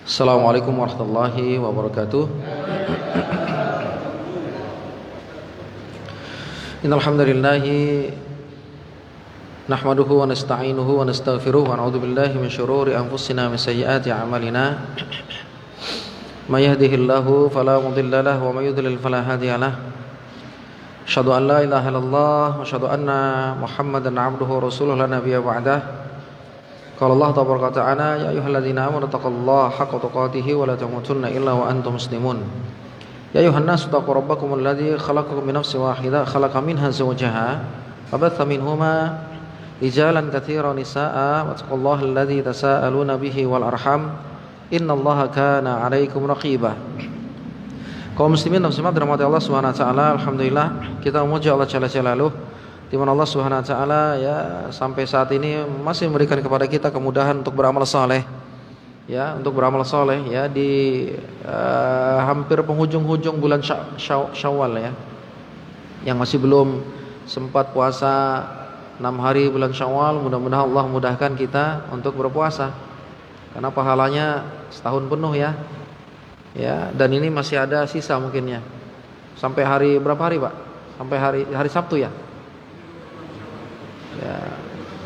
Assalamualaikum warahmatullahi wabarakatuh. Innal hamdalillahi nahmaduhu wa nasta'inuhu wa nastaghfiruh wa na'udzu billahi min syururi anfusina wa min sayyiati a'malina. May yahdihillahu fala mudilla lahu wa may yudlil fala hadiya lahu. Asyhadu an la ilaha illallah wa asyhadu anna Muhammadan 'abduhu wa rasuluhu la nabiyya ba'dah. Qala Allah tabaraka ta'ala ya ayyuhalladzina amanu taqullaha haqqa tuqatih wa la tamutunna illa wa antum muslimun. Ya ayyuhan nasu taqu rabbakumul ladzi khalaqakum min nafsin wahidah khalaqa minha zawjaha wa batha minhuma rijalan katsiran nisaa'a wattaqullaha alladzi tasaaluna bihi wal arham innallaha kana 'alaikum raqiba. Kaum muslimin dan muslimat dirahmati Allah Subhanahu wa taala, alhamdulillah kita memuji Allah Jalla Jalaluhu di mana Allah Subhanahu wa taala ya sampai saat ini masih memberikan kepada kita kemudahan untuk beramal saleh. Ya, untuk beramal saleh ya di hampir penghujung-hujung bulan Syawal ya. Yang masih belum sempat puasa 6 hari bulan Syawal, mudah-mudahan Allah mudahkan kita untuk berpuasa. Karena pahalanya setahun penuh ya. Ya, dan ini masih ada sisa mungkinnya. Sampai hari berapa hari, Pak? Sampai hari Sabtu ya?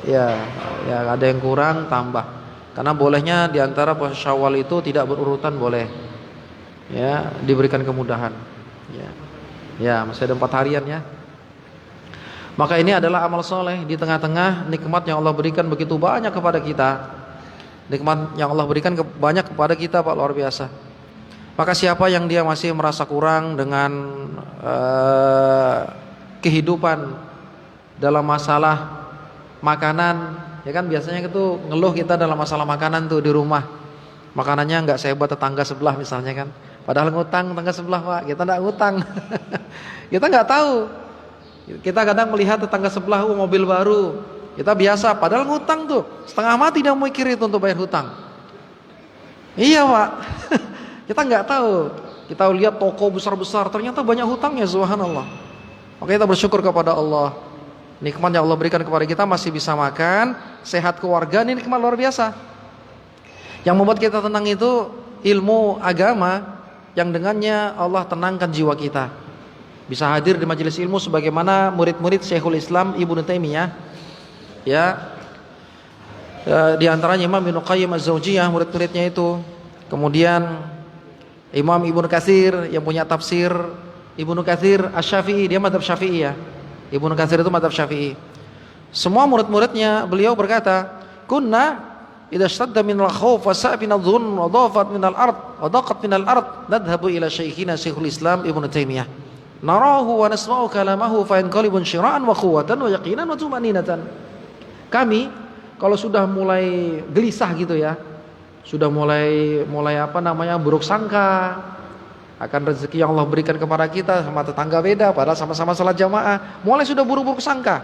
Ya, ada yang kurang tambah. Karena bolehnya di antara puasa Syawal itu tidak berurutan boleh. Ya, diberikan kemudahan. Ya, masih ada 4 harian ya. Maka ini adalah amal soleh di tengah-tengah nikmat yang Allah berikan begitu banyak kepada kita. Nikmat yang Allah berikan banyak kepada kita, Pak, luar biasa. Maka siapa yang dia masih merasa kurang dengan kehidupan dalam masalah makanan, ya kan biasanya itu ngeluh kita dalam masalah makanan tuh di rumah. Makanannya nggak sehebat tetangga sebelah misalnya kan. Padahal ngutang tetangga sebelah, Pak. Kita nggak ngutang. Kita nggak tahu. Kita kadang melihat tetangga sebelah mobil baru. Kita biasa, padahal ngutang tuh. Setengah mati dia mikir itu untuk bayar hutang. Iya, Pak. Kita nggak tahu. Kita lihat toko besar-besar, ternyata banyak hutangnya, subhanallah. Maka kita bersyukur kepada Allah. Nikmat yang Allah berikan kepada kita masih bisa makan, sehat keluarga, ini nikmat luar biasa. Yang membuat kita tenang itu ilmu agama yang dengannya Allah tenangkan jiwa kita. Bisa hadir di majelis ilmu sebagaimana murid-murid Syekhul Islam Ibnu Taimiyah. Ya. Di antaranya Imam Ibnu Qayyim Az-Zaujiyah, murid-muridnya itu. Kemudian Imam Ibnu Katsir yang punya tafsir Ibnu Katsir Asy-Syafi'i, dia mazhab Syafi'i ya. Ibnu Katsir itu mazhab Syafi'i. Semua murid-muridnya beliau berkata, "Kunna idza ishtadda minal khauf wa sa'bina dhunn wa dhafat minal ard wa daqat minal ard nadhhabu ila syekhina Syekhul Islam Ibnu Taimiyah. Narahu wa nasma'u kalamahu fa yanqalibun syira'an wa quwwatan wa yaqinan wa tumaninatan." Kami kalau sudah mulai gelisah gitu ya, sudah mulai buruk sangka akan rezeki yang Allah berikan kepada kita, sama tetangga beda padahal sama-sama salat jamaah, mulai sudah buruk-buruk sangka.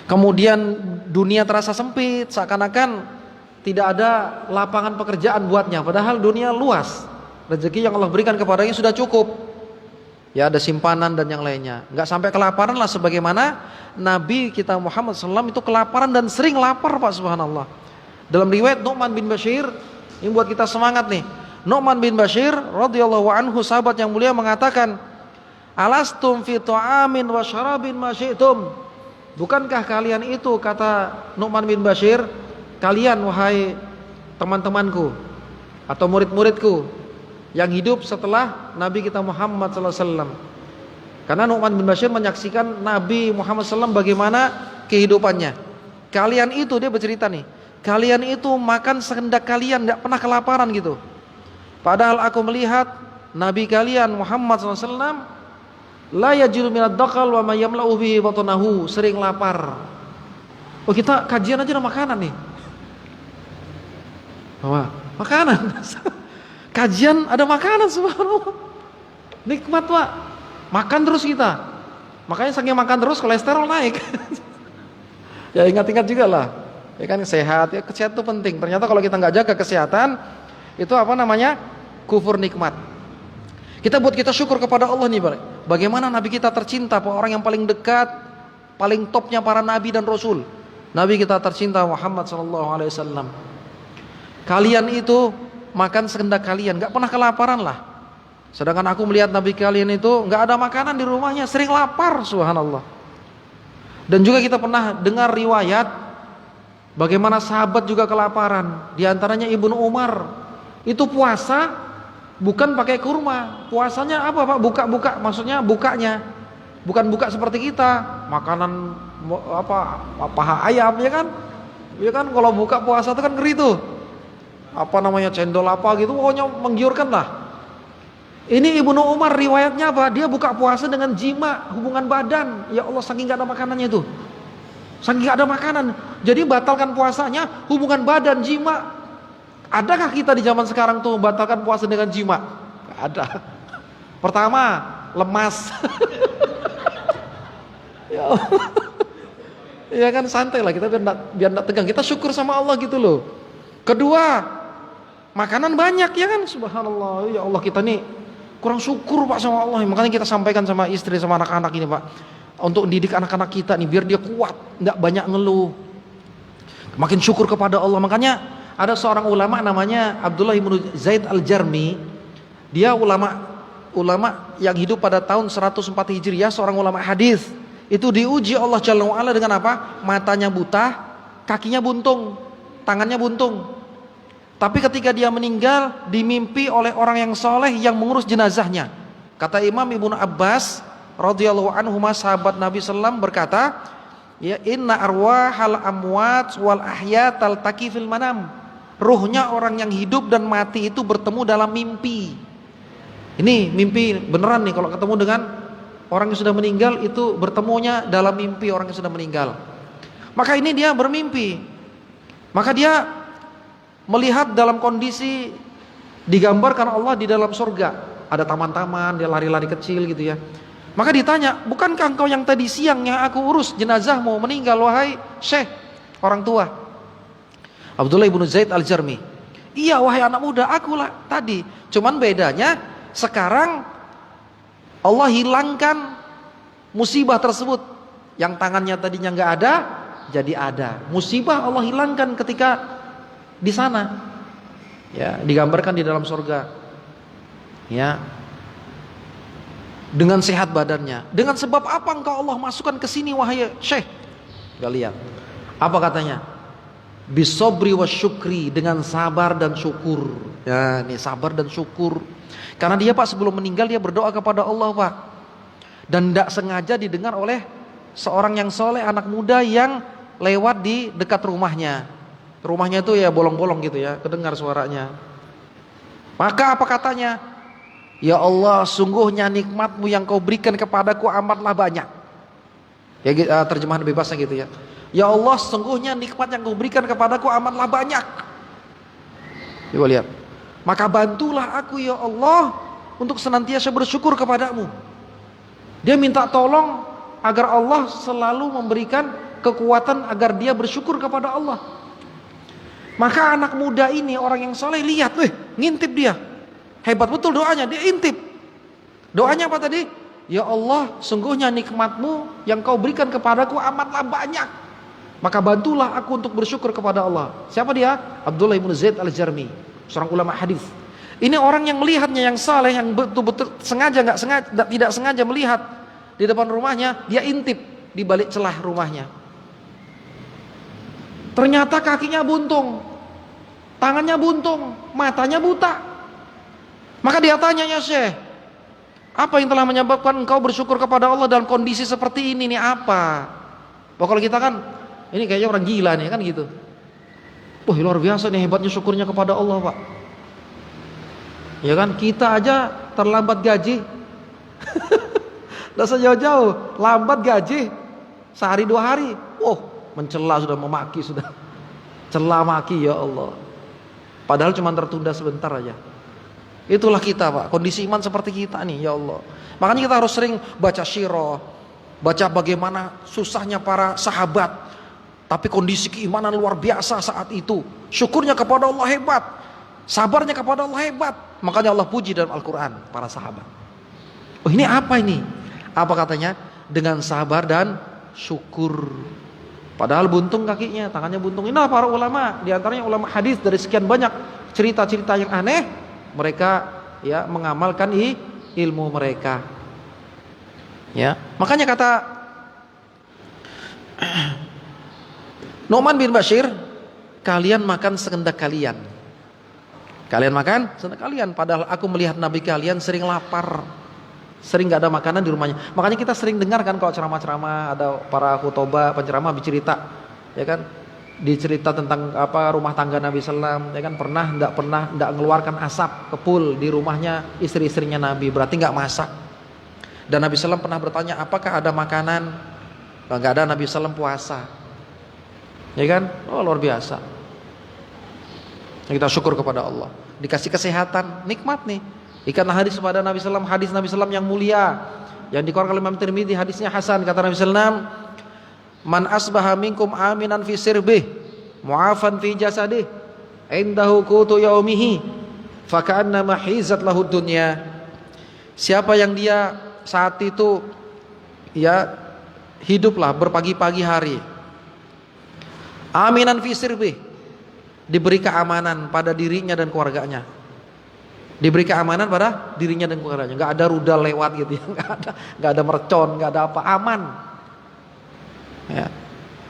Kemudian dunia terasa sempit, seakan-akan tidak ada lapangan pekerjaan buatnya, padahal dunia luas. Rezeki yang Allah berikan kepadanya sudah cukup. Ya, ada simpanan dan yang lainnya. Enggak sampai kelaparan lah, sebagaimana Nabi kita Muhammad SAW itu kelaparan dan sering lapar, Pak, subhanallah. Dalam riwayat Nu'man bin Bashir, ini buat kita semangat nih. Nu'man bin Bashir radhiyallahu anhu, sahabat yang mulia, mengatakan, "Alastum fi ta'amin wa syarabin ma syi'tum." Bukankah kalian itu, kata Nu'man bin Bashir, kalian wahai teman-temanku atau murid-muridku yang hidup setelah Nabi kita Muhammad sallallahu alaihi wasallam. Karena Nu'man bin Bashir menyaksikan Nabi Muhammad SAW bagaimana kehidupannya. Kalian itu, dia bercerita nih, kalian itu makan sehendak kalian, tidak pernah kelaparan gitu. Padahal aku melihat Nabi kalian Muhammad SAW la yajidu minad daqal wa ma yamla'u bihi batnahu, sering lapar. Oh, kita kajian aja ada makanan nih. Bahwa makanan. Kajian ada makanan, subhanallah. Nikmat, Pak. Makan terus kita. Makanya saking makan terus kolesterol naik. Ya, ingat-ingat juga lah. Ya kan, sehat, ya kesehatan itu penting. Ternyata kalau kita nggak jaga kesehatan, itu kufur nikmat. Kita syukur kepada Allah nih, bagaimana Nabi kita tercinta, orang yang paling dekat, paling topnya para Nabi dan Rasul. Nabi kita tercinta Muhammad SAW. Kalian itu makan sekehendak kalian, nggak pernah kelaparan lah. Sedangkan aku melihat Nabi kalian itu nggak ada makanan di rumahnya, sering lapar, subhanallah. Dan juga kita pernah dengar riwayat bagaimana sahabat juga kelaparan. Di antaranya Ibnu Umar, itu puasa bukan pakai kurma, puasanya apa Pak? Buka-buka, maksudnya bukanya bukan buka seperti kita, makanan apa paha ayam ya kan? Ya kan kalau buka puasa itu kan ngeri tuh. Apa namanya cendol apa gitu, pokoknya menggiurkan lah. Ini Ibnu Umar riwayatnya apa? Dia buka puasa dengan jima, hubungan badan. Ya Allah, saking gak ada makanannya itu. Saking gak ada makanan. Jadi batalkan puasanya, hubungan badan, jima. Adakah kita di zaman sekarang tuh batalkan puasa dengan jima? Gak ada. Pertama, lemas. Ya Allah. Ya kan santai lah kita biar enggak tegang. Kita syukur sama Allah gitu loh. Kedua, makanan banyak ya kan, subhanallah. Ya Allah, kita nih kurang syukur Pak sama Allah. Makanya kita sampaikan sama istri sama anak-anak ini Pak, untuk didik anak-anak kita nih biar dia kuat, nggak banyak ngeluh, makin syukur kepada Allah. Makanya ada seorang ulama namanya Abdullah bin Zaid Al-Jarmi. Dia ulama yang hidup pada tahun 104 Hijriah, seorang ulama hadis. Itu diuji Allah Jalla wa Ala dengan apa? Matanya buta, kakinya buntung, tangannya buntung. Tapi ketika dia meninggal, dimimpi oleh orang yang soleh yang mengurus jenazahnya. Kata Imam Ibnu Abbas radhiyallahu anhu, sahabat Nabi sallam berkata, ya inna arwahal amwat wal ahya taltaqi fil manam. Ruhnya orang yang hidup dan mati itu bertemu dalam mimpi. Ini mimpi beneran nih, kalau ketemu dengan orang yang sudah meninggal itu bertemunya dalam mimpi orang yang sudah meninggal. Maka ini dia bermimpi. Maka dia melihat dalam kondisi digambarkan Allah di dalam surga, ada taman-taman, dia lari-lari kecil gitu ya. Maka ditanya, bukankah engkau yang tadi siang yang aku urus jenazahmu meninggal wahai Syekh, orang tua? Abdullah bin Zaid Al-Jarmi, iya wahai anak muda, akulah tadi. Cuman bedanya sekarang Allah hilangkan musibah tersebut. Yang tangannya tadinya nggak ada, jadi ada. Musibah Allah hilangkan ketika di sana, ya digambarkan di dalam surga, ya dengan sehat badannya. Dengan sebab apa engkau Allah masukkan ke sini wahai Syekh? Gak lihat. Apa katanya? Bisobri wa syukri, dengan sabar dan syukur. Ya, ini sabar dan syukur. Karena dia Pak sebelum meninggal dia berdoa kepada Allah Pak, dan tidak sengaja didengar oleh seorang yang soleh, anak muda yang lewat di dekat rumahnya. Rumahnya itu ya bolong-bolong gitu ya, kedengar suaranya. Maka apa katanya? Ya Allah, sungguhnya nikmatmu yang kau berikan kepadaku amatlah banyak. Ya terjemahan bebasnya gitu ya. Ya Allah, sungguhnya nikmat yang kau berikan kepadaku amatlah banyak. Coba lihat. Maka bantulah aku ya Allah untuk senantiasa bersyukur kepadamu. Dia minta tolong agar Allah selalu memberikan kekuatan agar dia bersyukur kepada Allah. Maka anak muda ini, orang yang soleh, lihat, ngintip dia. Hebat betul doanya, dia intip. Doanya apa tadi? Ya Allah, sungguhnya nikmatmu yang kau berikan kepadaku amatlah banyak. Maka bantulah aku untuk bersyukur kepada Allah. Siapa dia? Abdullah bin Zaid Al-Jarmi, seorang ulama hadis. Ini orang yang melihatnya, yang saleh, yang betul-betul sengaja nggak sengaja, tidak sengaja melihat di depan rumahnya, dia intip di balik celah rumahnya. Ternyata kakinya buntung, tangannya buntung, matanya buta. Maka dia tanya, ya Syekh, apa yang telah menyebabkan engkau bersyukur kepada Allah dalam kondisi seperti ini nih, apa? Kalau kita kan, ini kayaknya orang gila nih kan gitu. Wah luar biasa nih hebatnya syukurnya kepada Allah Pak. Ya kan, kita aja terlambat gaji. Nggak sejauh-jauh, lambat gaji sehari 2 hari. Mencela sudah, memaki sudah. Cela maki ya Allah. Padahal cuma tertunda sebentar aja. Itulah kita Pak, kondisi iman seperti kita nih ya Allah. Makanya kita harus sering baca sirah, baca bagaimana susahnya para sahabat, tapi kondisi keimanan luar biasa saat itu. Syukurnya kepada Allah hebat, sabarnya kepada Allah hebat. Makanya Allah puji dalam Al-Quran para sahabat. Ini apa ini? Apa katanya? Dengan sabar dan syukur. Padahal buntung kakinya, tangannya buntung. Inilah para ulama, di antaranya ulama hadis dari sekian banyak cerita-cerita yang aneh, mereka ya mengamalkan ilmu mereka. Ya, makanya kata Nu'man bin Bashir, kalian makan sekehendak kalian. Kalian makan sekehendak kalian. Padahal aku melihat Nabi kalian sering lapar, sering gak ada makanan di rumahnya. Makanya kita sering dengar kan kalau ceramah-ceramah, ada para khutbah, penceramah bercerita, ya kan, dicerita tentang apa rumah tangga Nabi Sallam, ya kan, pernah enggak mengeluarkan asap kepul di rumahnya istri-istrinya Nabi, berarti enggak masak. Dan Nabi Sallam pernah bertanya, apakah ada makanan? Kalau enggak ada, Nabi Sallam puasa. Ya kan? Oh, luar biasa. Kita syukur kepada Allah. Dikasih kesehatan, nikmat nih. Ikanlah hadis kepada Nabi Sallam, hadis Nabi Sallam yang mulia, yang dikeluarkan oleh Imam Tirmidzi, hadisnya hasan. Kata Nabi Sallam, man asbaha minkum aminan fi sirbih, mu'afan fi jasadih, indahu qutu yaumihi, faka'annama hizat lahu dunya. Siapa yang dia saat itu ya hiduplah berpagi-pagi hari, aminan fi sirbih, diberi keamanan pada dirinya dan keluarganya. Diberi keamanan pada dirinya dan keluarganya. Enggak ada rudal lewat gitu ya, enggak ada mercon, enggak ada apa, aman. Ya.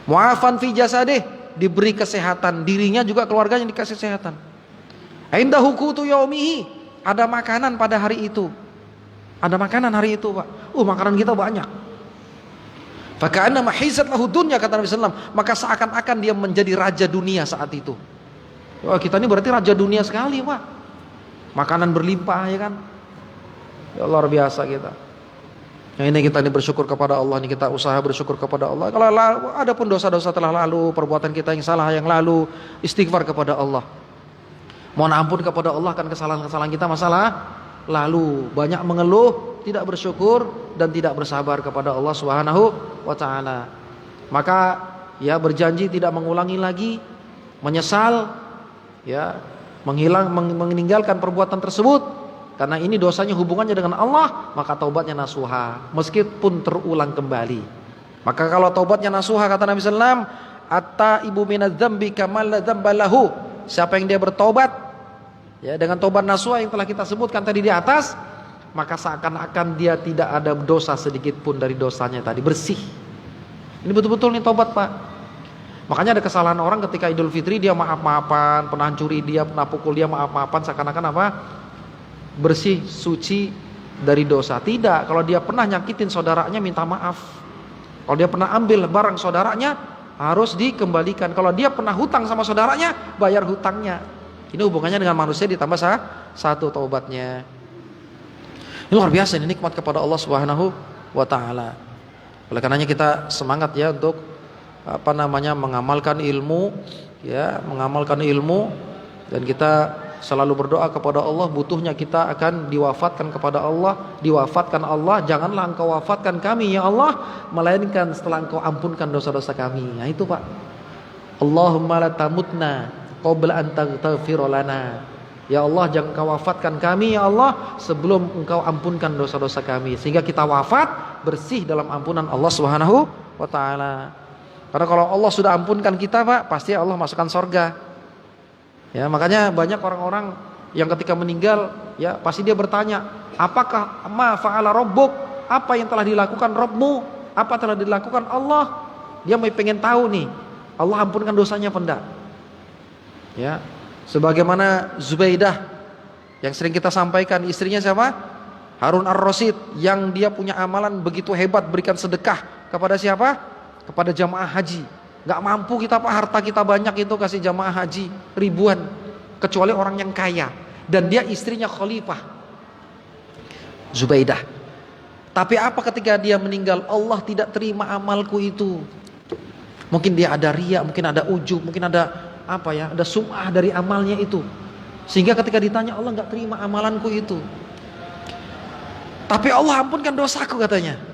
Mu'afan fi jasadih, diberi kesehatan, dirinya juga keluarganya dikasih kesehatan. Indahu qutu yaumihi, ada makanan pada hari itu. Ada makanan hari itu, Pak. Makanan kita banyak. Faka'annama hizat lahu dunya, kata Nabi sallallahu alaihi wasallam, maka seakan-akan dia menjadi raja dunia saat itu. Wah, kita ini berarti raja dunia sekali, Pak. Makanan berlimpah, ya kan? Ya, luar biasa kita. Nah, ini kita ini bersyukur kepada Allah, ini kita usaha bersyukur kepada Allah. Kalau ada pun dosa-dosa telah lalu, perbuatan kita yang salah yang lalu, istighfar kepada Allah. Mohon ampun kepada Allah kan kesalahan-kesalahan kita masalah lalu. Banyak mengeluh, tidak bersyukur dan tidak bersabar kepada Allah Subhanahu wa taala. Maka ya berjanji tidak mengulangi lagi, menyesal, ya, meninggalkan perbuatan tersebut, karena ini dosanya hubungannya dengan Allah, maka taubatnya nasuha meskipun terulang kembali. Maka kalau taubatnya nasuha, kata Nabi sallallahu alaihi wasallam, at-taibu minadz-dzambi kamal la dzamba lahu. Siapa yang dia bertobat ya dengan taubat nasuha yang telah kita sebutkan tadi di atas, maka seakan-akan dia tidak ada dosa sedikit pun dari dosanya tadi, bersih. Ini betul-betul nih taubat, Pak. Makanya ada kesalahan orang ketika Idul Fitri, dia maaf-maafan, pernah curi dia, pernah pukul dia, maaf-maafan, seakan-akan apa? Bersih, suci dari dosa. Tidak, kalau dia pernah nyakitin saudaranya minta maaf. Kalau dia pernah ambil barang saudaranya harus dikembalikan. Kalau dia pernah hutang sama saudaranya, bayar hutangnya. Ini hubungannya dengan manusia ditambah satu taubatnya. Ini luar biasa, ini nikmat kepada Allah Subhanahu wa taala. Oleh karenanya kita semangat ya untuk mengamalkan ilmu, ya, mengamalkan ilmu, dan kita selalu berdoa kepada Allah. Butuhnya kita akan diwafatkan kepada Allah, diwafatkan Allah, janganlah engkau wafatkan kami ya Allah, melainkan setelah engkau ampunkan dosa-dosa kami. Nah itu, Pak. Allahumma la tamutna qabla an taghfir lana. Ya Allah, jangan engkau wafatkan kami ya Allah sebelum engkau ampunkan dosa-dosa kami, sehingga kita wafat bersih dalam ampunan Allah Subhanahu wa taala. Karena kalau Allah sudah ampunkan kita, Pak, pasti Allah masukkan sorga. Ya, makanya banyak orang-orang yang ketika meninggal, ya pasti dia bertanya, apakah ma fa'ala rabbuk? Apa yang telah dilakukan Rabbmu? Apa telah dilakukan Allah? Dia mau pengen tahu nih, Allah ampunkan dosanya apa enggak? Ya, sebagaimana Zubaidah yang sering kita sampaikan, istrinya siapa? Harun ar-Rasyid, yang dia punya amalan begitu hebat, berikan sedekah kepada siapa? Kepada jamaah haji. Gak mampu kita, Pak, harta kita banyak itu kasih jamaah haji ribuan, kecuali orang yang kaya, dan dia istrinya khalifah Zubaidah. Tapi apa ketika dia meninggal, Allah tidak terima amalku itu. Mungkin dia ada riya, mungkin ada ujub, mungkin ada apa ya, ada sum'ah dari amalnya itu, sehingga ketika ditanya Allah gak terima amalanku itu. Tapi Allah ampunkan dosaku, katanya.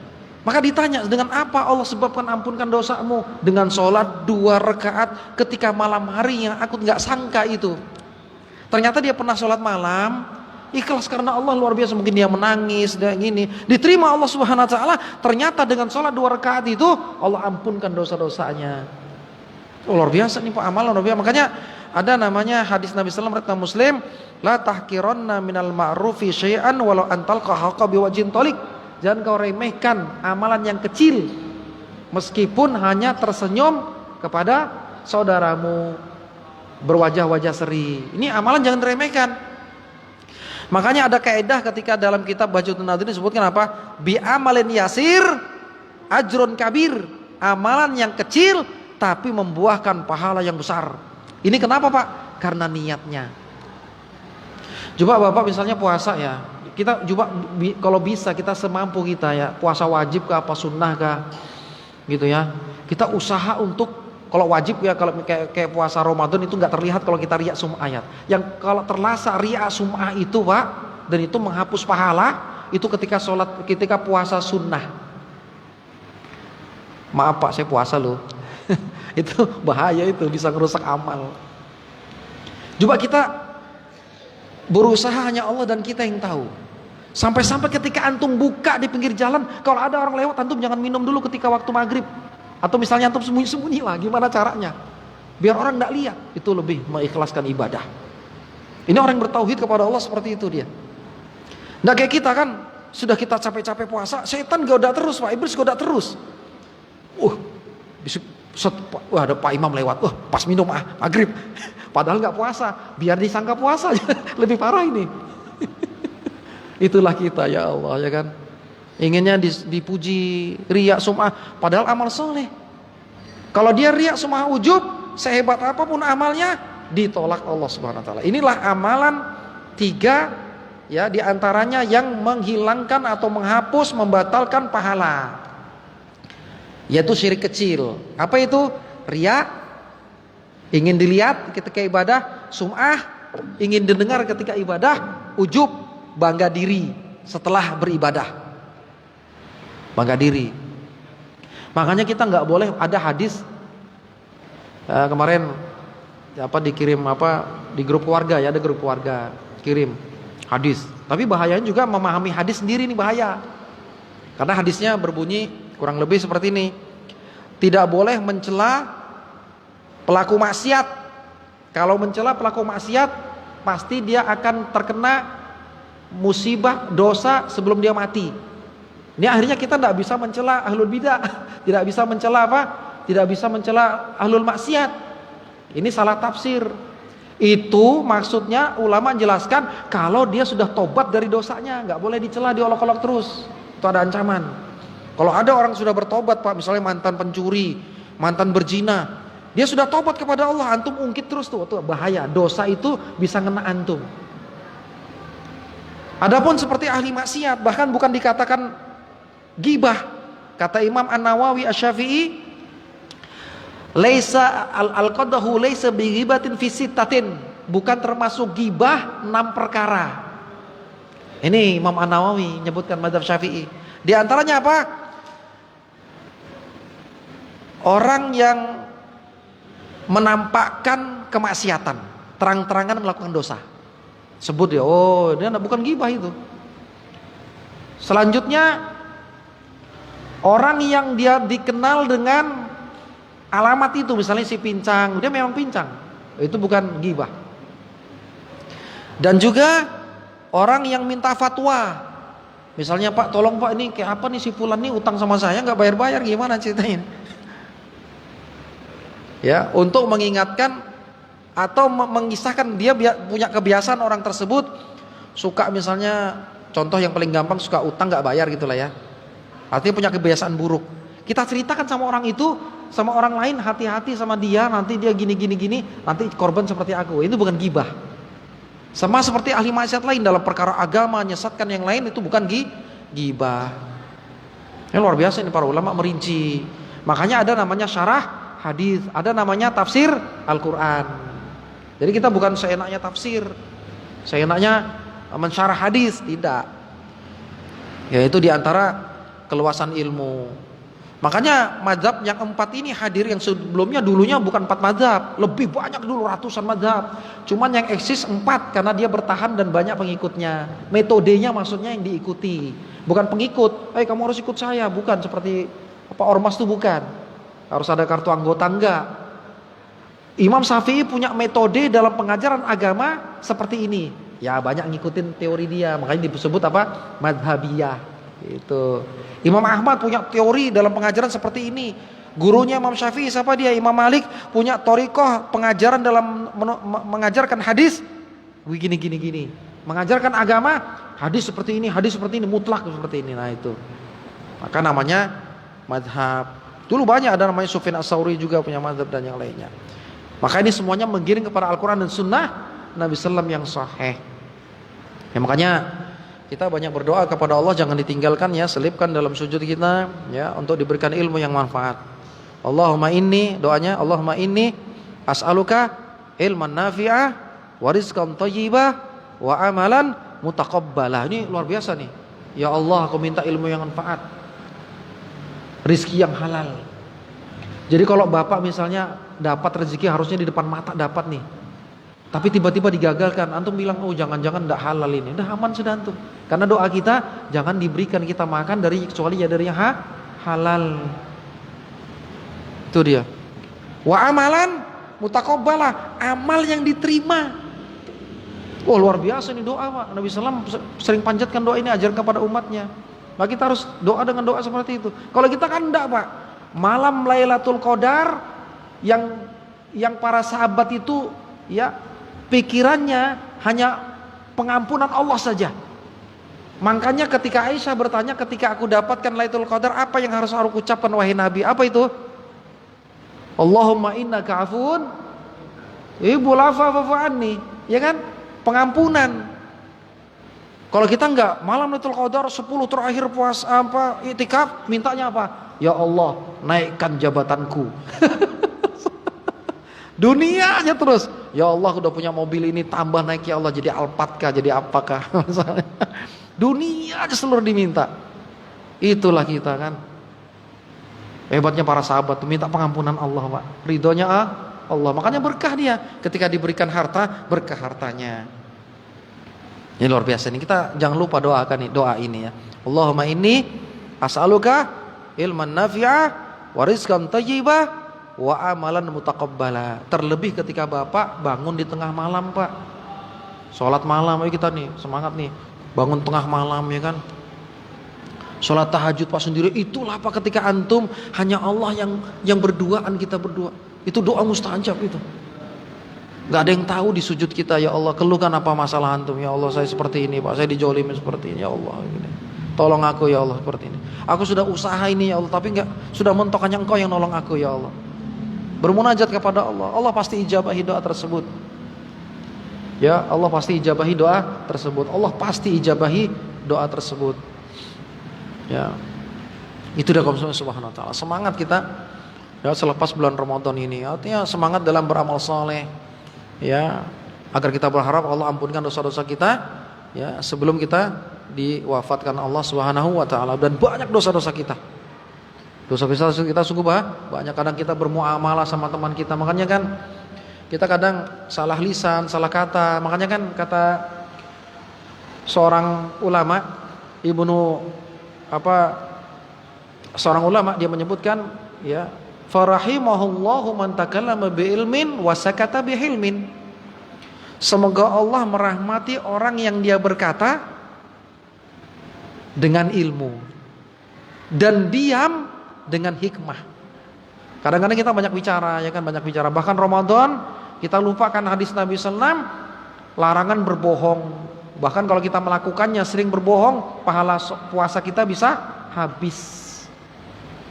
Maka ditanya, dengan apa Allah sebabkan ampunkan dosamu? Dengan sholat 2 rakaat ketika malam hari yang aku nggak sangka itu. Ternyata dia pernah sholat malam, ikhlas karena Allah, luar biasa. Mungkin dia menangis dan gini, diterima Allah Subhanahu wa taala. Ternyata dengan sholat 2 rakaat itu Allah ampunkan dosa-dosanya. Oh, luar biasa nih Pak, amalan luar biasa. Makanya ada namanya hadis Nabi sallallahu alaihi wasallam Muslim, la tahqiranna minal ma'rufi syai'an walau antal qahaqa biwajhin thalik. Jangan kau remehkan amalan yang kecil meskipun hanya tersenyum kepada saudaramu berwajah-wajah seri. Ini amalan jangan diremehkan. Makanya ada kaidah ketika dalam kitab Bahjatun Nadirin disebutkan apa? Bi amalin yasir ajrun kabir. Amalan yang kecil tapi membuahkan pahala yang besar. Ini kenapa Pak? Karena niatnya. Coba Bapak misalnya puasa ya, kita coba kalau bisa kita semampu kita ya, puasa wajib kah apa sunnah kah, gitu ya. Kita usaha untuk, kalau wajib ya, kalau kayak puasa Ramadan itu nggak terlihat kalau kita riak sum'ah. Yang kalau terlasa riak sum'ah itu Pak, dan itu menghapus pahala, itu ketika sholat, ketika puasa sunnah. Maaf Pak, saya puasa loh. Itu bahaya, itu bisa merusak amal. Coba kita berusaha, hanya Allah dan kita yang tahu. Sampai-sampai ketika antum buka di pinggir jalan, kalau ada orang lewat, antum jangan minum dulu ketika waktu maghrib. Atau misalnya antum sembunyi-sembunyi lah, gimana caranya? Biar orang tidak lihat, itu lebih mengikhlaskan ibadah. Ini orang yang bertauhid kepada Allah seperti itu dia. Nggak kayak kita kan, sudah kita capek-capek puasa, setan goda terus Pak, iblis goda terus. Wah ada Pak Imam lewat, pas minum maghrib, padahal nggak puasa, biar disangka puasa, lebih parah ini. Itulah kita ya Allah ya kan, inginnya dipuji, riya sum'ah, padahal amal soleh. Kalau dia riya sum'ah ujub, sehebat apapun amalnya, ditolak Allah Subhanahu Wa Taala. Inilah amalan 3 ya, diantaranya yang menghilangkan atau menghapus, membatalkan pahala, yaitu syirik kecil. Apa itu? Riya, ingin dilihat ketika ibadah. Sum'ah, ingin didengar ketika ibadah. Ujub, bangga diri setelah beribadah, bangga diri. Makanya kita nggak boleh, ada hadis kemarin dikirim di grup keluarga ya, ada grup keluarga kirim hadis. Tapi bahayanya juga memahami hadis sendiri, ini bahaya. Karena hadisnya berbunyi kurang lebih seperti ini. Tidak boleh mencela pelaku maksiat. Kalau mencela pelaku maksiat, pasti dia akan terkena musibah dosa sebelum dia mati. Ini akhirnya kita tidak bisa mencela ahlul bidah, tidak bisa mencela apa? Tidak bisa mencela ahlul maksiat. Ini salah tafsir. Itu maksudnya ulama menjelaskan kalau dia sudah tobat dari dosanya, nggak boleh dicela, diolok-olok terus. Itu ada ancaman. Kalau ada orang sudah bertobat Pak, misalnya mantan pencuri, mantan berzina, dia sudah tobat kepada Allah, antum ungkit terus tuh bahaya. Dosa itu bisa ngena antum. Adapun seperti ahli maksiat, bahkan bukan dikatakan gibah. Kata Imam An-Nawawi Asy-Syafi'i, laisa al-qadahu laisa bi ghibatin fi sittatin, bukan termasuk gibah 6 perkara. Ini Imam An-Nawawi menyebutkan mazhab Syafi'i. Di antaranya apa? Orang yang menampakkan kemaksiatan, terang-terangan melakukan dosa, sebut dia, dia bukan gibah itu. Selanjutnya, orang yang dia dikenal dengan alamat itu, misalnya si pincang, dia memang pincang, itu bukan gibah. Dan juga orang yang minta fatwa, misalnya Pak tolong Pak, ini kayak apa nih si fulan nih utang sama saya nggak bayar-bayar, gimana ceritanya? Ya, untuk mengingatkan atau mengisahkan, dia punya kebiasaan orang tersebut suka, misalnya contoh yang paling gampang, suka utang nggak bayar gitulah ya. Artinya punya kebiasaan buruk. Kita ceritakan sama orang itu, sama orang lain, hati-hati sama dia, nanti dia gini, nanti korban seperti aku. Itu bukan gibah. Sama seperti ahli maksiat lain dalam perkara agama, menyesatkan yang lain, itu bukan gibah. Ini luar biasa, ini para ulama merinci. Makanya ada namanya syarah hadis, ada namanya tafsir Al-Quran. Jadi kita bukan seenaknya tafsir, seenaknya mensyarah hadis, tidak. Yaitu diantara keluasan ilmu. Makanya mazhab yang 4 ini hadir, yang sebelumnya dulunya bukan 4 mazhab, lebih banyak dulu, ratusan mazhab. Cuman yang eksis 4 karena dia bertahan dan banyak pengikutnya. Metodenya maksudnya yang diikuti, bukan pengikut. Kamu harus ikut saya, bukan seperti ormas itu, bukan. Harus ada kartu anggota, enggak. Imam Syafi'i punya metode dalam pengajaran agama seperti ini. Ya banyak ngikutin teori dia, makanya disebut apa? Madhabiyah. Itu. Imam Ahmad punya teori dalam pengajaran seperti ini. Gurunya Imam Syafi'i siapa dia? Imam Malik punya thariqah pengajaran dalam mengajarkan hadis. Gini. Mengajarkan agama, hadis seperti ini, mutlak seperti ini. Nah itu. Maka namanya madhab. Dulu banyak ada namanya Sufyan Ats-Tsauri juga punya madhab dan yang lainnya. Maka ini semuanya menggiring kepada Al-Quran dan Sunnah Nabi Sallam yang sahih. Ya makanya kita banyak berdoa kepada Allah, jangan ditinggalkan ya, selipkan dalam sujud kita ya, untuk diberikan ilmu yang manfaat. Allahumma inni, doanya Allahumma inni as'aluka ilman nafi'ah wa rizqan thayyibah wa amalan mutaqabbalah. Ini luar biasa nih. Ya Allah, aku minta ilmu yang manfaat, rizki yang halal. Jadi kalau bapak misalnya dapat rezeki harusnya di depan mata dapat nih, tapi tiba-tiba digagalkan, antum bilang oh jangan-jangan tidak halal ini, udah aman sudah antum. Karena doa kita jangan diberikan kita makan dari kecuali ya dari yang halal. Itu dia. Wa amalan mutaqabbalah, amal yang diterima. Oh luar biasa nih doa Pak. Nabi SAW sering panjatkan doa ini, ajarkan kepada umatnya. Maka kita harus doa dengan doa seperti itu. Kalau kita kan enggak Pak. Malam Lailatul Qadar yang para sahabat itu ya pikirannya hanya pengampunan Allah saja. Makanya ketika Aisyah bertanya, ketika aku dapatkan Lailatul Qadar, apa yang harus aku ucapkan wahai Nabi? Apa itu? Allahumma innaka afuun tuhibbul afwa fa'fu anni. Ya kan? Pengampunan. Kalau kita enggak, malam Lailatul Qadar 10 terakhir puasa iktikaf, mintanya apa? Ya Allah, naikkan jabatanku. Dunia aja terus. Ya Allah, aku udah punya mobil ini, tambah naik ya Allah jadi Alphard, jadi apakah misalnya. Dunia aja seluruh diminta. Itulah kita kan. Hebatnya para sahabat minta pengampunan Allah, Pak. Ridhonya Allah. Makanya berkah dia. Ketika diberikan harta, berkah hartanya. Ini luar biasa nih. Kita jangan lupa doakan nih, doa ini ya. Allahumma inni as'aluka ilman nafi'ah wa rizqan thayyibah wa amalan mutaqabbala. Terlebih ketika Bapak bangun di tengah malam, Pak. Salat malam, ayo kita nih semangat nih. Bangun tengah malam ya kan. Salat tahajud Pak sendiri, itulah Pak ketika antum hanya Allah yang berduaan, kita berdua. Itu doa mustajab itu. Gak ada yang tahu di sujud kita, ya Allah keluhkan apa masalah antum, ya Allah saya seperti ini Pak, saya dijolimin seperti ini, ya Allah gini. Tolong aku ya Allah seperti ini. Aku sudah usaha ini ya Allah, tapi sudah mentok hanya Engkau yang nolong aku ya Allah. Bermunajat kepada Allah, Allah pasti ijabahi doa tersebut. Ya Allah pasti ijabahi doa tersebut. Allah pasti ijabahi doa tersebut. Ya, itu dah kaum subhanahu wa ta'ala. Semangat kita ya selepas bulan Ramadan ini. Artinya semangat dalam beramal saleh. Ya, agar kita berharap Allah ampunkan dosa-dosa kita. Ya, sebelum kita diwafatkan Allah Subhanahu wa taala, dan banyak dosa-dosa kita. Dosa-dosa kita sungguh banyak. Kadang kita bermuamalah sama teman kita, makanya kan kita kadang salah lisan, salah kata. Makanya kan kata seorang ulama, seorang ulama dia menyebutkan ya, farahimahullahu man takallama bi ilmin wa sakata bi hilmin. Semoga Allah merahmati orang yang dia berkata dengan ilmu dan diam dengan hikmah. Kadang-kadang kita banyak bicara, ya kan, banyak bicara. Bahkan Ramadan kita lupakan hadis Nabi SAW, larangan berbohong. Bahkan kalau kita melakukannya sering berbohong, pahala puasa kita bisa habis.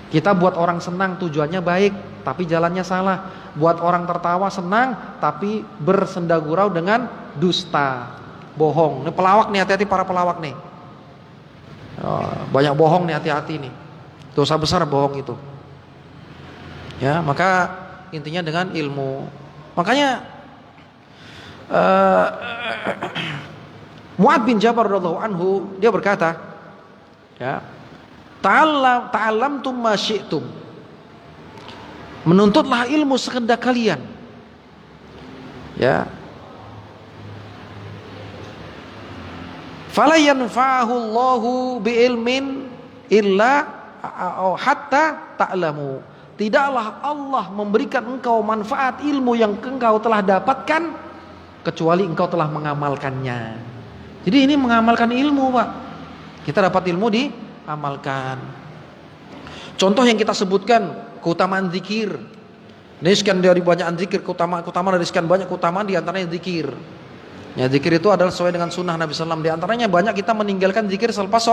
Kita buat orang senang tujuannya baik, tapi jalannya salah. Buat orang tertawa senang, tapi bersendagurau dengan dusta, bohong. Ini pelawak nih, hati-hati para pelawak nih. Banyak bohong nih, hati-hati nih. Dosa besar bohong itu. Ya, maka intinya dengan ilmu. Makanya Mu'adz bin Jabal radhiyallahu anhu dia berkata, ya, ta'allamtum ma syi'tum. Menuntutlah ilmu sekehendak kalian. Ya. Fala yanfa'ahu Allahu bi ilmin illa hatta ta'lamu. tidaklah Allah memberikan engkau manfaat ilmu yang engkau telah dapatkan kecuali engkau telah mengamalkannya. Jadi ini mengamalkan ilmu, Pak. Kita dapat ilmu diamalkan. Contoh yang kita sebutkan, keutamaan zikir. Ini sekian dari banyak zikir, keutamaan dari sekian banyak keutamaan di antaranya zikir. Ya, zikir itu adalah sesuai dengan sunnah Nabi SAW. Di antaranya banyak kita meninggalkan zikir selepas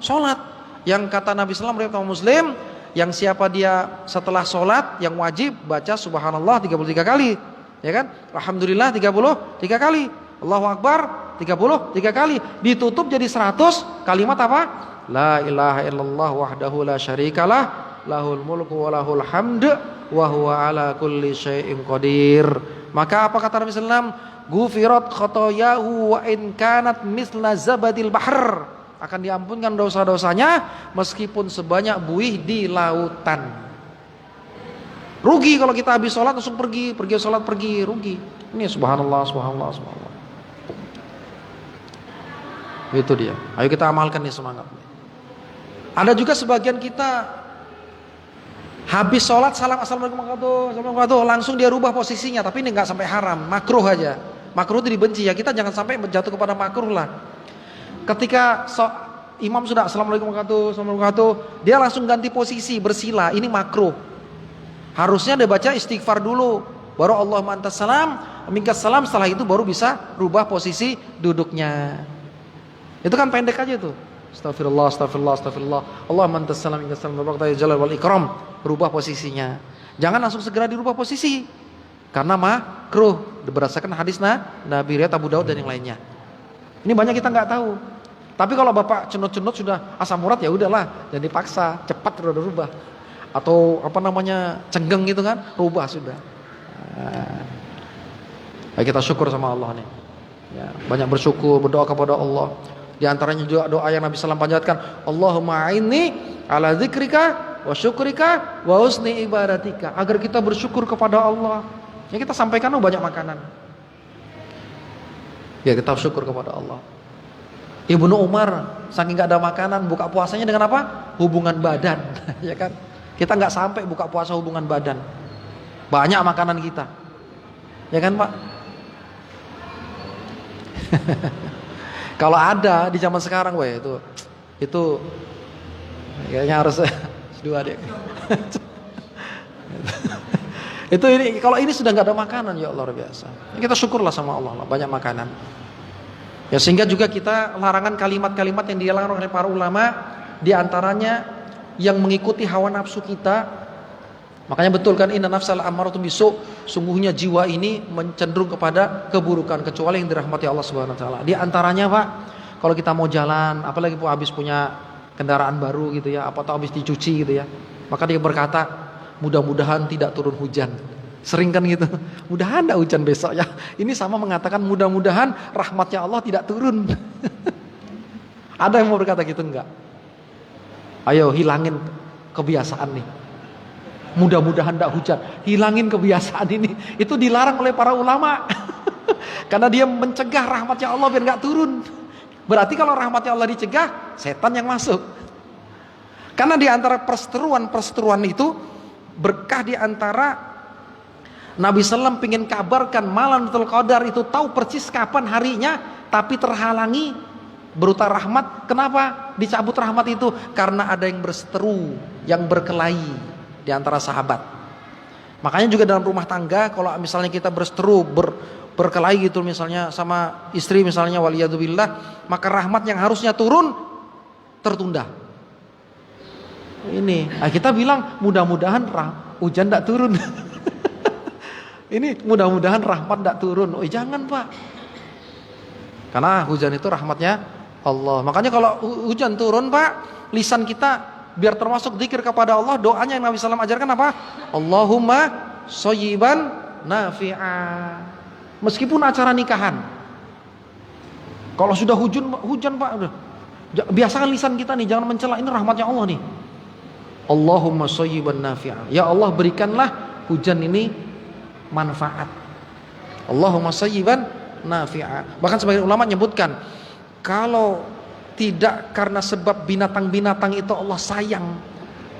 sholat. Yang kata Nabi SAW riwayat Muslim, yang siapa dia setelah sholat yang wajib baca subhanallah 33 kali, ya kan? Alhamdulillah 33 kali, Allahu Akbar 33 kali, ditutup jadi 100 kalimat apa? La ilaha illallah wahdahu la syarikalah, lahul mulku wa lahul hamd wa huwa ala kulli syai'in qadir. Maka apa kata Nabi SAW? Gufirat khotoyahu wa in kanat misla zabadil bahr. Akan diampunkan dosa-dosanya meskipun sebanyak buih di lautan. Rugi kalau kita habis sholat langsung pergi sholat pergi, rugi. Ini subhanallah. Itu dia. Ayo kita amalkan nih semangat. Ada juga sebagian kita habis sholat salam assalamualaikum warahmatullahi wabarakatuh, langsung dia rubah posisinya, tapi ini nggak sampai haram, makruh aja. Makruh itu dibenci ya, kita jangan sampai jatuh kepada makruh lah. Ketika imam sudah assalamualaikum warahmatullahi wabarakatuh, dia langsung ganti posisi bersila, ini makruh. Harusnya dia baca istighfar dulu, baru Allahumma antas salam minkas salam, setelah itu baru bisa rubah posisi duduknya. Itu kan pendek aja tuh. Astagfirullah. Allahumma antas salam minkas salam tabarakta jalal wal ikram, berubah posisinya. Jangan langsung segera dirubah posisi, karena makruh berdasarkan hadis Nabi riwayat Abu Daud dan yang lainnya. Ini banyak kita nggak tahu. Tapi kalau bapak cenut-cenut sudah asam urat ya udahlah, jangan dipaksa, cepat udah rubah. Atau cenggeng gitu kan, rubah sudah. Baik, kita syukur sama Allah nih. Ya, banyak bersyukur, berdoa kepada Allah. Di antaranya juga doa yang Nabi SAW panjatkan, Allahumma a'inni ala dzikrika wa syukrika wa husni ibadatika, agar kita bersyukur kepada Allah. Ya, kita sampaikan banyak makanan. Ya, kita syukur kepada Allah. Ibnu Umar saking gak ada makanan, buka puasanya dengan apa? Hubungan badan. Ya kan? Kita gak sampai buka puasa hubungan badan. Banyak makanan kita. Ya kan, Pak? Kalau ada di zaman sekarang, itu kayaknya harus dua dia. Itu ini kalau ini sudah nggak ada makanan, ya Allah, luar biasa. Kita syukurlah sama Allah, banyak makanan. Ya, sehingga juga kita larangan kalimat-kalimat yang dilarang oleh para ulama, di antaranya yang mengikuti hawa nafsu kita. Makanya betul kan, inna nafsal ammaratun bisu, sungguhnya jiwa ini cenderung kepada keburukan kecuali yang dirahmati Allah Subhanahu wa taala. Di antaranya, Pak, kalau kita mau jalan, apalagi habis punya kendaraan baru gitu ya, atau habis dicuci gitu ya, maka dia berkata, mudah-mudahan tidak turun hujan. Sering kan gitu, mudahan tidak hujan besok ya. Ini sama mengatakan mudah-mudahan rahmatnya Allah tidak turun. Ada yang mau berkata gitu enggak? Ayo hilangin kebiasaan nih, mudah-mudahan tidak hujan, hilangin kebiasaan ini. Itu dilarang oleh para ulama. Karena dia mencegah rahmatnya Allah biar nggak turun. Berarti kalau rahmatnya Allah dicegah, setan yang masuk. Karena di antara perseteruan itu, berkah di antara Nabi SAW ingin kabarkan malam Lailatul Qadar itu tahu persis kapan harinya, tapi terhalangi beruta rahmat. Kenapa dicabut rahmat itu? Karena ada yang berseteru, yang berkelahi di antara sahabat. Makanya juga dalam rumah tangga, kalau misalnya kita berseteru, berkelahi gitu misalnya sama istri misalnya, waliyadzubillah, maka rahmat yang harusnya turun tertunda. Ini kita bilang mudah-mudahan hujan tidak turun. Ini mudah-mudahan rahmat tidak turun. Oh, jangan, Pak. Karena hujan itu rahmatnya Allah. Makanya kalau hujan turun, Pak, lisan kita biar termasuk zikir kepada Allah, doanya yang Nabi SAW ajarkan apa? Allahumma shayyiban nafi'a. Meskipun acara nikahan, kalau sudah hujan, Pak, udah biasakan lisan kita nih, jangan mencela, ini rahmatnya Allah nih. Allahumma shayyiban nafi'a. Ya Allah, berikanlah hujan ini manfaat. Allahumma shayyiban nafi'a. Bahkan sebagian ulama menyebutkan, kalau tidak karena sebab binatang-binatang itu Allah sayang,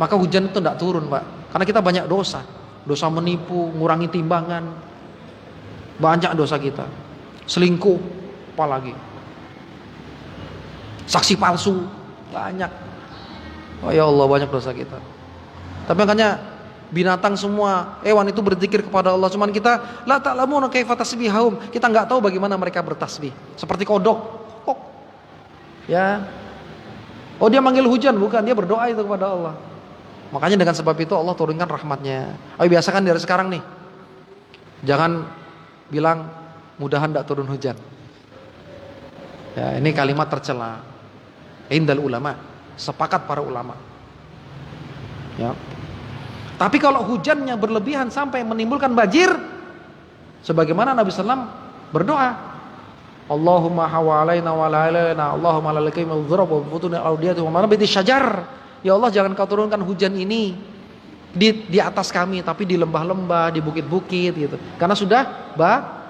maka hujan itu tidak turun, Pak. Karena kita banyak dosa. Dosa menipu, ngurangi timbangan. Banyak dosa kita. Selingkuh, apalagi. Saksi palsu, banyak. Oh ya Allah, banyak dosa kita. Tapi makanya binatang semua, hewan itu berzikir kepada Allah. Cuman kita la ta'lamuna kaifa tasbihahum. Kita nggak tahu bagaimana mereka bertasbih. Seperti kodok. Kok. Ya. Oh, dia manggil hujan, bukan, dia berdoa itu kepada Allah. Makanya dengan sebab itu Allah turunkan rahmatnya. Ayo biasakan dari sekarang nih. Jangan bilang mudahan tidak turun hujan. Ya, ini kalimat tercela. Indal ulama, sepakat para ulama. Ya. Tapi kalau hujannya berlebihan sampai menimbulkan banjir, sebagaimana Nabi SAW berdoa, Allahumma hawalaina wa la alaina, Allahumma la lakim al-dhurab wa butuna al-awdiyati wa manabiti syajar. Ya Allah, jangan kau turunkan hujan ini di atas kami, tapi di lembah-lembah, di bukit-bukit gitu. Karena sudah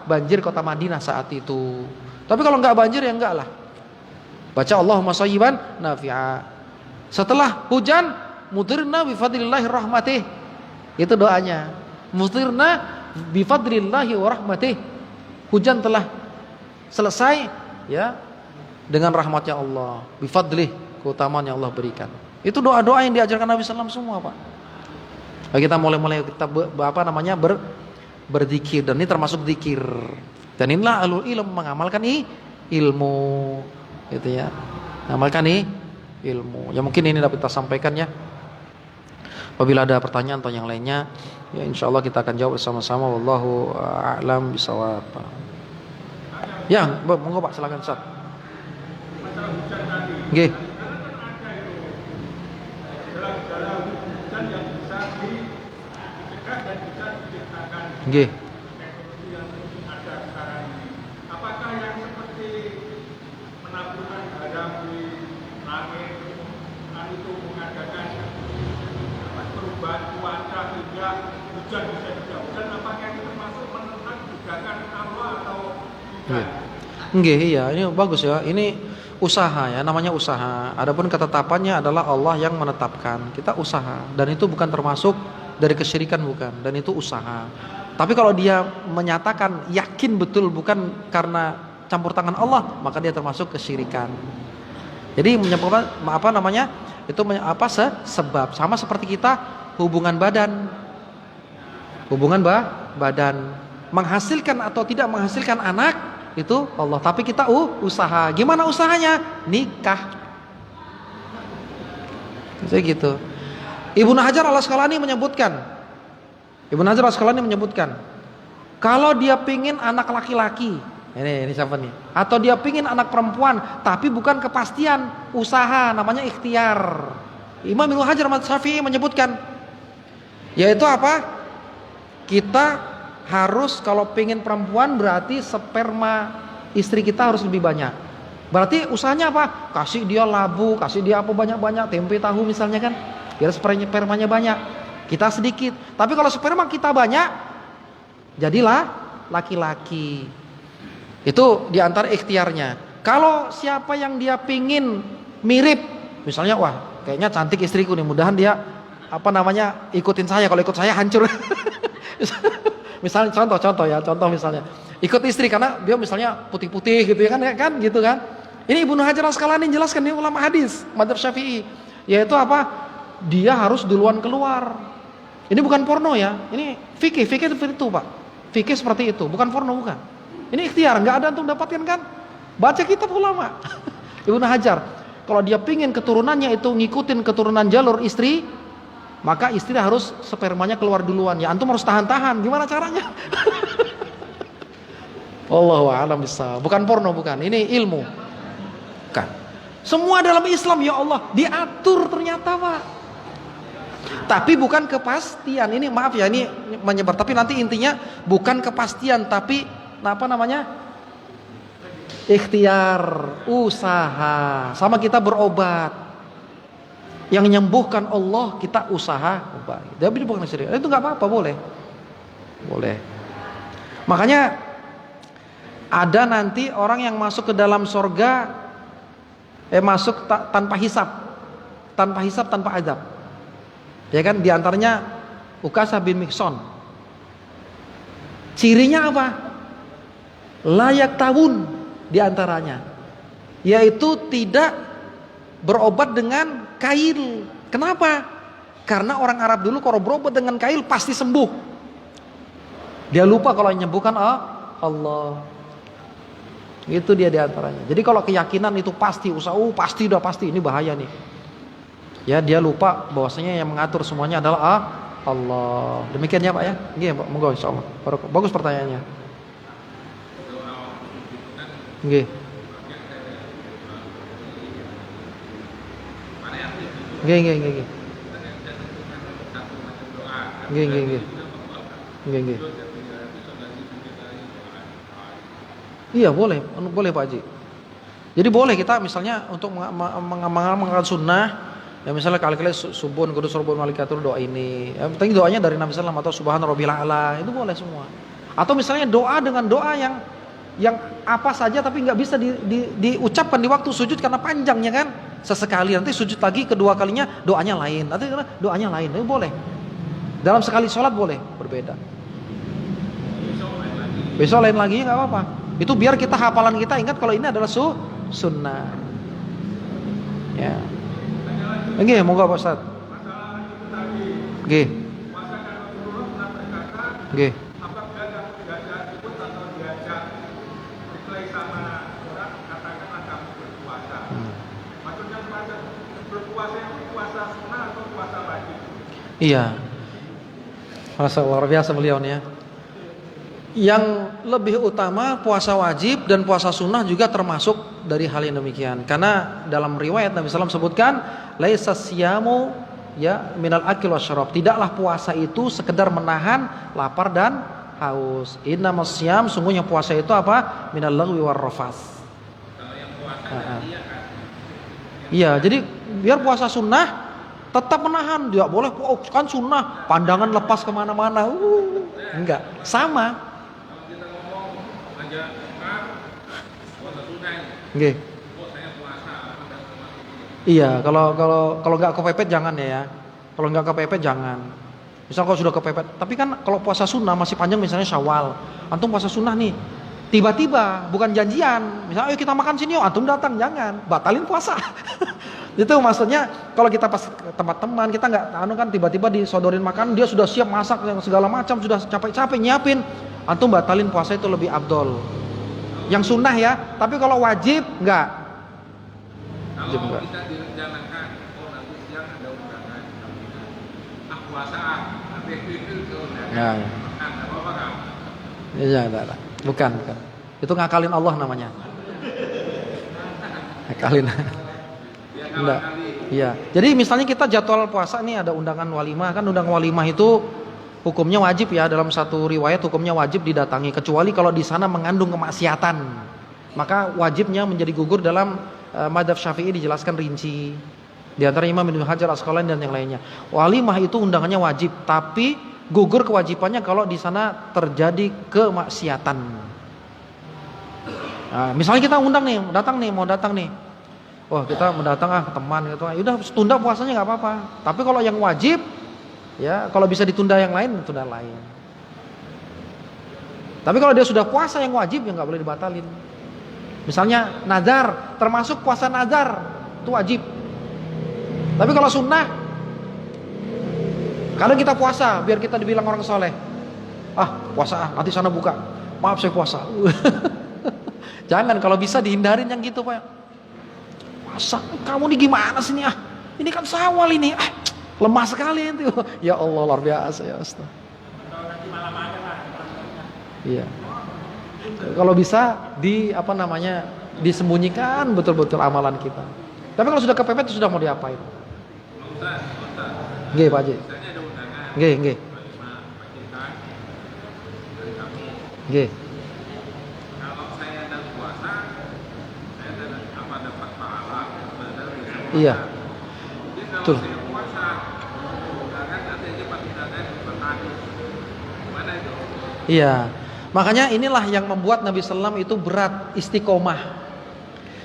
banjir kota Madinah saat itu. Tapi kalau enggak banjir ya enggak lah. Baca Allahumma shayyiban nafi'a. Setelah hujan, mutirna bifadlillahi rahmatih. Itu doanya. Mutirna bifadlillahi wa rahmatih. Hujan telah selesai ya dengan rahmatnya Allah. Bifadlih, keutamaan yang Allah berikan. Itu doa-doa yang diajarkan Nabi SAW semua, Pak. Nah, kita mulai kita berzikir, dan ini termasuk zikir. Dan inilah alul ilm, mengamalkan ilmu. Gitu ya, amalkan ilmu. Ya mungkin ini dapat kita sampaikan ya. Apabila ada pertanyaan atau yang lainnya, ya insya Allah kita akan jawab bersama-sama. Wallahu a'lam bishawab. Ya, monggo Pak, silakan Ustaz. Nggih. Nggih. Nggih, iya, ini bagus ya. Ini usaha ya, namanya usaha. Adapun ketetapannya adalah Allah yang menetapkan. Kita usaha, dan itu bukan termasuk dari kesyirikan, bukan, dan itu usaha. Tapi kalau dia menyatakan yakin betul bukan karena campur tangan Allah, maka dia termasuk kesyirikan. Jadi menyebabkan apa namanya? Itu sebab, sama seperti kita hubungan badan. Hubungan badan menghasilkan atau tidak menghasilkan anak itu Allah, tapi kita usaha. Gimana usahanya? Nikah. Jadi gitu. Ibnu Hajar al-Asqalani menyebutkan, kalau dia pingin anak laki-laki, ini siapa nih? Atau dia pingin anak perempuan, tapi bukan kepastian, usaha, namanya ikhtiar. Imam Ibnu Hajar Syafi'i menyebutkan, yaitu apa? Kita harus kalau pingin perempuan berarti sperma istri kita harus lebih banyak. Berarti usahanya apa? Kasih dia labu, kasih dia apa banyak-banyak, tempe tahu misalnya kan, biar spermanya banyak. Kita sedikit. Tapi kalau sperma kita banyak, jadilah laki-laki. Itu diantara ikhtiarnya. Kalau siapa yang dia pingin mirip, misalnya wah kayaknya cantik istriku nih, mudahan dia ikutin saya. Kalau ikut saya hancur. Misalnya contoh misalnya ikut istri karena dia misalnya putih-putih gitu ya kan gitu kan. Ini Ibnu Hajar Al-Asqalani jelaskan, ini ulama hadis mazhab Syafi'i, yaitu apa? Dia harus duluan keluar. Ini bukan porno ya. Ini fikih seperti itu, Pak. Fikih seperti itu, bukan porno, bukan. Ini ikhtiar, enggak ada untuk dapatkan kan? Baca kitab ulama. Ibnu Hajar, kalau dia pingin keturunannya itu ngikutin keturunan jalur istri, maka istri harus spermanya keluar duluan. Ya antum harus tahan-tahan. Gimana caranya? Wallahu a'lam bishawab. Bukan porno, bukan. Ini ilmu. Bukan. Semua dalam Islam ya Allah diatur ternyata, Pak. Tapi bukan kepastian. Ini maaf ya, ini menyebar. Tapi nanti intinya bukan kepastian, tapi apa namanya? Ikhtiar, usaha. Sama kita berobat. Yang menyembuhkan Allah, kita usaha obat. Tapi bukan syirik. Itu nggak apa-apa, boleh. Makanya ada nanti orang yang masuk ke dalam surga, tanpa hisab, tanpa azab. Ya kan? Di antaranya Ukasah bin Mihsan. Cirinya apa? Layak tahun diantaranya, yaitu tidak berobat dengan kail. Kenapa? Karena orang Arab dulu kalau berobat dengan kail pasti sembuh. Dia lupa kalau menyembuhkan Allah. Itu dia diantaranya. Jadi kalau keyakinan itu pasti, pasti udah pasti, ini bahaya nih. Ya, dia lupa bahwasanya yang mengatur semuanya adalah Allah. Demikian ya Pak ya. Nggih, Pak. Monggo insyaallah. Bagus pertanyaannya. Nggih. Nggih, nggih, nggih, nggih. Nggih, nggih, nggih. Nggih, nggih. Iya, boleh Pak Haji. Jadi boleh kita misalnya untuk mengamalkan sunnah. Ya misalnya kali-kali subuh kudu subuh malikatul doa ini. Ya, penting doanya dari Nabi sallallahu alaihi wasallam atau subhana rabbil a'la, itu boleh semua. Atau misalnya doa dengan doa yang apa saja tapi nggak bisa diucapkan di waktu sujud karena panjangnya kan. Sesekali nanti sujud lagi kedua kalinya doanya lain. Nanti doanya lain. Itu boleh. Dalam sekali sholat boleh berbeda. Besok lain lagi nggak apa-apa. Itu biar kita hafalan kita ingat kalau ini adalah sunnah. Ya. Nggih, monggo Pak Ustaz. Nggih. Nggih. Iya. Masa luar biasa beliau nih ya. Yang lebih utama puasa wajib dan puasa sunnah juga termasuk dari hal yang demikian. Karena dalam riwayat Nabi SAW sebutkan, laisa siyamu ya minal akil wasyarab. Tidaklah puasa itu sekedar menahan lapar dan haus. Innamas siyam, sungguhnya puasa itu apa? Minal lagwi war rafas. Kalau yang puasa iya, jadi biar puasa sunnah tetap menahan. Dia boleh kan sunnah, pandangan lepas kemana-mana. Enggak, sama. Nggih. Iya, kalau nggak kepepet jangan ya. Kalau nggak kepepet jangan. Misal kalau sudah kepepet, tapi kan kalau puasa sunnah masih panjang misalnya Syawal. Antum puasa sunnah nih. Tiba-tiba bukan janjian. Misalnya ayo kita makan sini yuk, antum datang, jangan. Batalin puasa. Itu maksudnya kalau kita pas ke tempat teman, kita nggak kan tiba-tiba disodorin makan, dia sudah siap masak yang segala macam, sudah capek-capek nyiapin. Antum batalin puasa itu lebih abdol. Yang sunnah ya, tapi kalau wajib enggak. Wajib enggak. Kalau kita direncanakan, nanti siang ada undangan, puasa, tapi itu undangan, makan, apa kan? Iya, enggak. Bukan. Itu ngakalin Allah namanya. Ngakalin. Enggak. Iya. Jadi misalnya kita jadwal puasa nih ada undangan walimah, kan undangan walimah itu hukumnya wajib ya, dalam satu riwayat hukumnya wajib didatangi kecuali kalau di sana mengandung kemaksiatan. Maka wajibnya menjadi gugur dalam madzhab Syafi'i dijelaskan rinci. Di antara Imam Ibnu Hajar Asqalani dan yang lainnya. Walimah itu undangannya wajib, tapi gugur kewajibannya kalau di sana terjadi kemaksiatan. Nah, misalnya kita undang nih, mau datang nih. Wah, kita mendatang ke teman gitu. Ya udah tunda puasanya nggak apa-apa. Tapi kalau yang wajib ya, kalau bisa ditunda yang lain, tunda lain. Tapi kalau dia sudah puasa yang wajib, ya nggak boleh dibatalin. Misalnya nazar, termasuk puasa nazar, itu wajib. Tapi kalau sunnah, kadang kita puasa, biar kita dibilang orang soleh. Puasa, nanti sana buka. Maaf saya puasa. Jangan, kalau bisa dihindarin yang gitu Pak. Puasa, kamu nih gimana sih nih? Ini kan Syawal ini. Lemah sekali itu. Ya Allah, luar biasa ya Ustaz. Iya. Kalau bisa disembunyikan betul-betul amalan kita. Tapi kalau sudah kepepet sudah mau diapain? Nggih, Pak Haji. Nggih. Nggih. Kalau saya dan puasa, saya dapat pahala. Iya. Betul. Iya, makanya inilah yang membuat Nabi SAW itu berat istiqomah.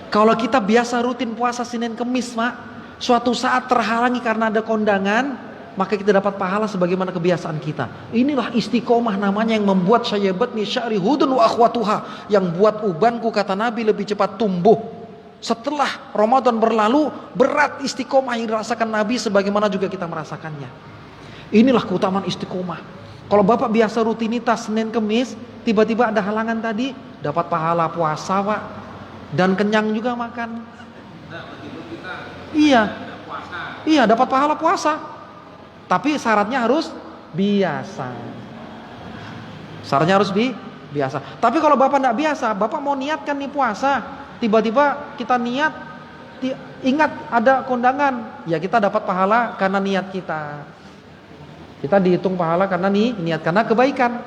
Kalau kita biasa rutin puasa Senin Kemis, Pak, suatu saat terhalangi karena ada kondangan, maka kita dapat pahala sebagaimana kebiasaan kita. Inilah istiqomah namanya, yang membuat syayabatni sya'ri hudun wa akhwatuha, yang buat ubanku kata Nabi lebih cepat tumbuh. Setelah Ramadan berlalu, berat istiqomah yang dirasakan Nabi sebagaimana juga kita merasakannya. Inilah keutamaan istiqomah. Kalau Bapak biasa rutinitas Senin Kemis, tiba-tiba ada halangan tadi, dapat pahala puasa Pak, dan kenyang juga makan. Iya, dapat pahala puasa. Tapi syaratnya harus biasa. Syaratnya harus biasa. Tapi kalau Bapak tidak biasa, Bapak mau niatkan nih puasa, tiba-tiba kita niat, ingat ada kondangan, ya kita dapat pahala karena niat kita. Kita dihitung pahala karena niat, karena kebaikan.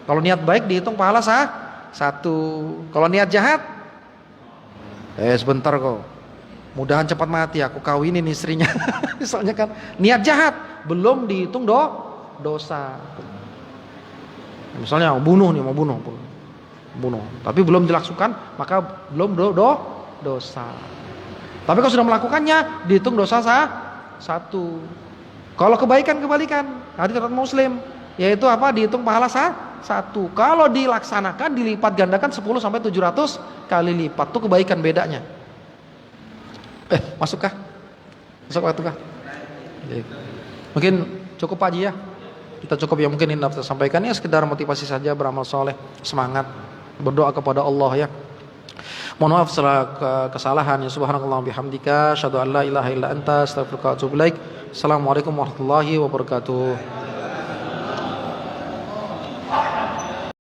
Kalau niat baik dihitung pahala satu. Kalau niat jahat, sebentar kok, mudahan cepat mati aku kawinin istrinya. Misalnya kan, niat jahat belum dihitung dosa. Misalnya mau bunuh, tapi belum dilakukan, maka belum dosa. Tapi kalau sudah melakukannya, dihitung dosa satu. Kalau kebaikan kebalikan, hadis riwayat Muslim, yaitu apa? Dihitung pahala satu. Kalau dilaksanakan dilipat gandakan 10 sampai 700 kali lipat. Itu kebaikan bedanya. Masukkah? Masuk waktu kah? Mungkin cukup Pak Haji ya. Kita cukup ya, mungkin ini dapat sampaikan ya, sekedar motivasi saja, beramal soleh, semangat, berdoa kepada Allah ya. Mohon maaf setelah kesalahan ya. Subhanallah bihamdika, asyhadu an la ilaha illa anta, astaghfiruka wa atubu ilaik. Assalamualaikum warahmatullahi wabarakatuh.